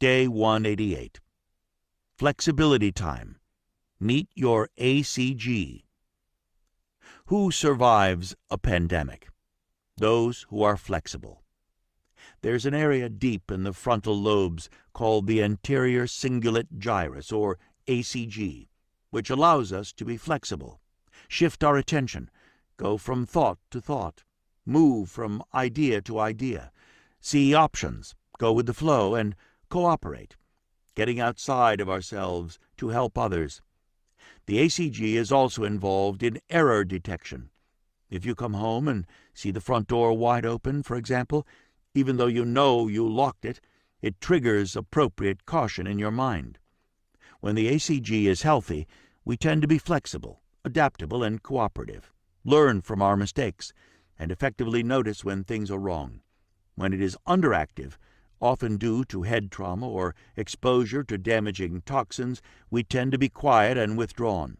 Day 188. Flexibility time. Meet your ACG. Who survives a pandemic? Those who are flexible. There's an area deep in the frontal lobes called the Anterior Cingulate Gyrus, or ACG, which allows us to be flexible, shift our attention, go from thought to thought, move from idea to idea, see options, go with the flow, and cooperate, getting outside of ourselves to help others. The ACG is also involved in error detection. If you come home and see the front door wide open, for example, even though you know you locked it, it triggers appropriate caution in your mind. When the ACG is healthy, we tend to be flexible, adaptable, and cooperative, learn from our mistakes, and effectively notice when things are wrong. When it is underactive, often due to head trauma or exposure to damaging toxins, we tend to be quiet and withdrawn.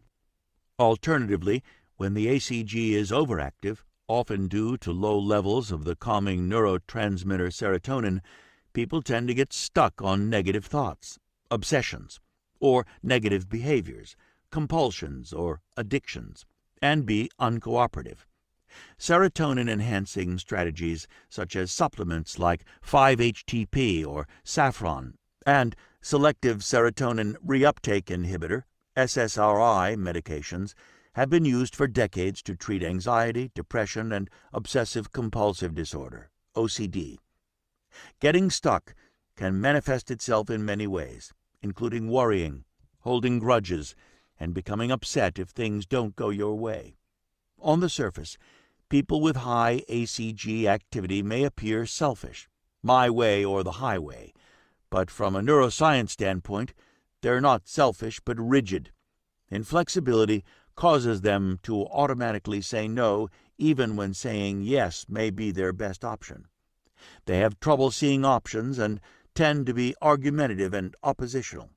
Alternatively, when the ACG is overactive, often due to low levels of the calming neurotransmitter serotonin, people tend to get stuck on negative thoughts, obsessions, or negative behaviors, compulsions or addictions, and be uncooperative. Serotonin-enhancing strategies such as supplements like 5-HTP or saffron and selective serotonin reuptake inhibitor, SSRI medications, have been used for decades to treat anxiety, depression, and obsessive-compulsive disorder, OCD. Getting stuck can manifest itself in many ways, including worrying, holding grudges, and becoming upset if things don't go your way. On the surface, people with high ACG activity may appear selfish, my way or the highway, but from a neuroscience standpoint, they're not selfish but rigid. Inflexibility causes them to automatically say no even when saying yes may be their best option. They have trouble seeing options and tend to be argumentative and oppositional.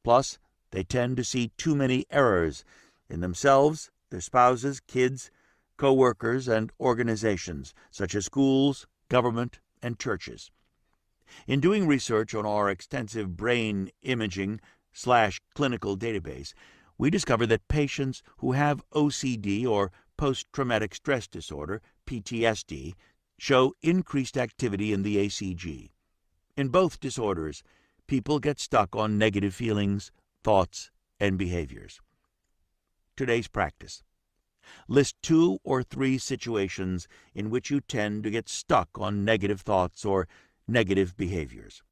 Plus, they tend to see too many errors in themselves, their spouses, kids, co-workers, and organizations, such as schools, government, and churches. In doing research on our extensive brain imaging/clinical database, we discovered that patients who have OCD or post-traumatic stress disorder, PTSD, show increased activity in the ACG. In both disorders, people get stuck on negative feelings, thoughts, and behaviors. Today's practice. List 2 or 3 situations in which you tend to get stuck on negative thoughts or negative behaviors.